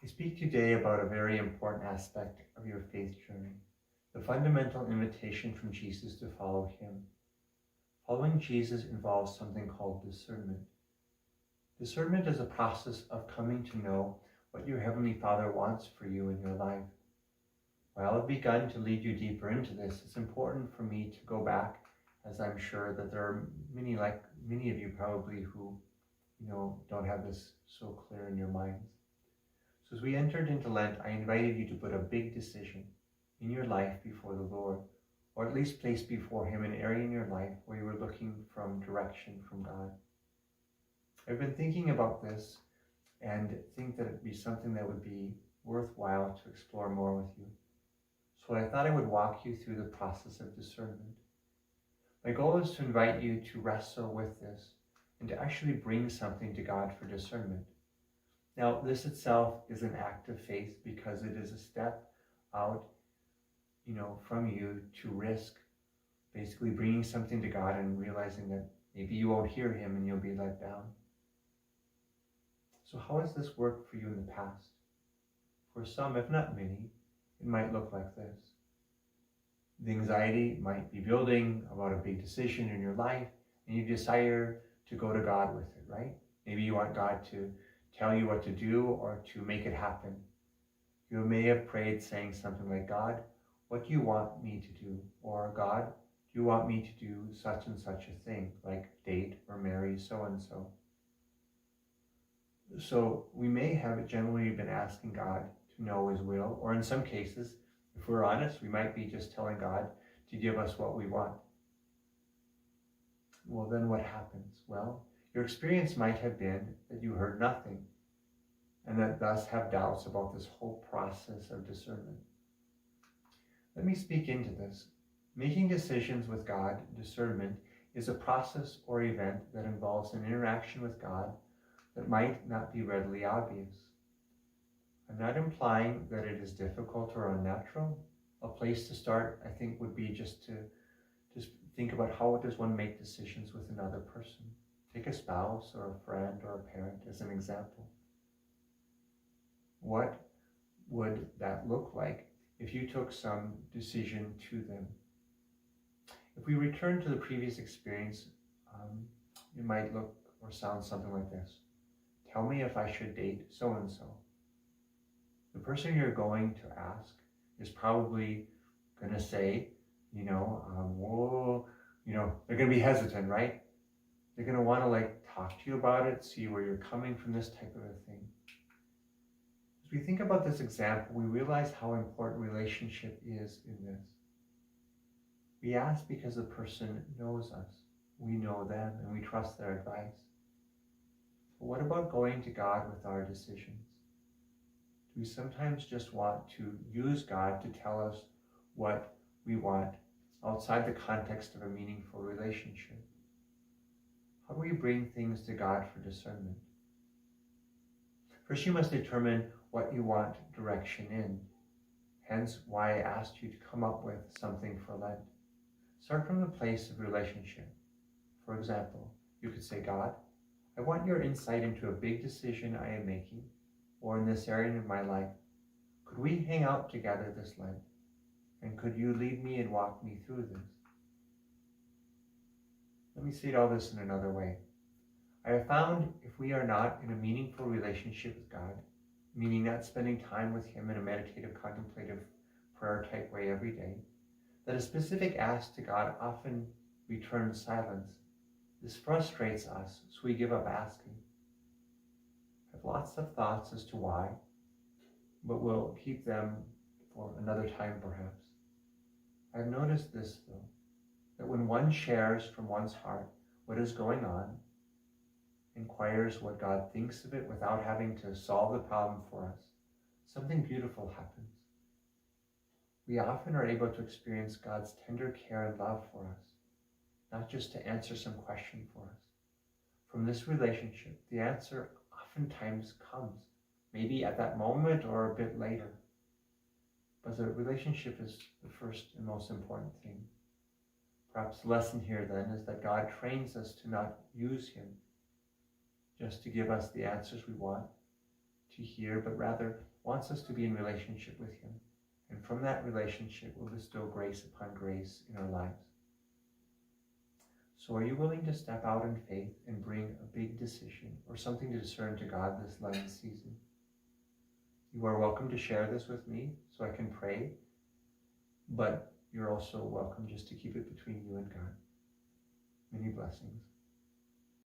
I speak today about a very important aspect of your faith journey, the fundamental invitation from Jesus to follow him. Following Jesus involves something called discernment. Discernment is a process of coming to know what your Heavenly Father wants for you in your life. While I've begun to lead you deeper into this, it's important for me to go back, as I'm sure that there are many of you probably who don't have this so clear in your minds. So as we entered into Lent, I invited you to put a big decision in your life before the Lord, or at least place before him an area in your life where you were looking from direction from God. I've been thinking about this and think that it'd be something that would be worthwhile to explore more with you. So I thought I would walk you through the process of discernment. My goal is to invite you to wrestle with this and to actually bring something to God for discernment. Now, this itself is an act of faith because it is a step out, from you to risk basically bringing something to God and realizing that maybe you won't hear him and you'll be let down. So how has this worked for you in the past? For some, if not many, it might look like this. The anxiety might be building about a big decision in your life, and you desire to go to God with it, right? Maybe you want God to tell you what to do or to make it happen. You may have prayed saying something like, God, what do you want me to do? Or God, do you want me to do such and such a thing, like date or marry so-and-so? So we may have generally been asking God to know his will, or in some cases, if we're honest, we might be just telling God to give us what we want. Well, then what happens? Well, your experience might have been that you heard nothing, and that thus have doubts about this whole process of discernment. Let me speak into this. Making decisions with God, discernment, is a process or event that involves an interaction with God that might not be readily obvious. I'm not implying that it is difficult or unnatural. A place to start, I think, would be just to think about how does one make decisions with another person. Take a spouse or a friend or a parent as an example. What would that look like if you took some decision to them? If we return to the previous experience, it might look or sound something like this. Tell me if I should date so-and-so. The person you're going to ask is probably going to say, they're going to be hesitant, right? They're going to want to talk to you about it, see where you're coming from, this type of a thing. As we think about this example, we realize how important relationship is in this. We ask because the person knows us, we know them, and we trust their advice. But what about going to God with our decisions? Do we sometimes just want to use God to tell us what we want outside the context of a meaningful relationship? How do we bring things to God for discernment? First, you must determine what you want direction in. Hence why I asked you to come up with something for Lent. Start from the place of relationship. For example, you could say, God, I want your insight into a big decision I am making, or in this area of my life. Could we hang out together this Lent? And could you lead me and walk me through this? Let me say all this in another way. I have found if we are not in a meaningful relationship with God, meaning not spending time with him in a meditative, contemplative, prayer type way every day, that a specific ask to God often returns silence. This frustrates us, so we give up asking. I have lots of thoughts as to why, but we'll keep them for another time perhaps. I've noticed this though, that when one shares from one's heart what is going on, inquires what God thinks of it without having to solve the problem for us, something beautiful happens. We often are able to experience God's tender care and love for us, not just to answer some question for us. From this relationship, the answer oftentimes comes, maybe at that moment or a bit later. But the relationship is the first and most important thing. Perhaps the lesson here then is that God trains us to not use him just to give us the answers we want, to hear, but rather wants us to be in relationship with him. And from that relationship will bestow grace upon grace in our lives. So are you willing to step out in faith and bring a big decision or something to discern to God this Lent season? You are welcome to share this with me so I can pray, but you're also welcome just to keep it between you and God. Many blessings.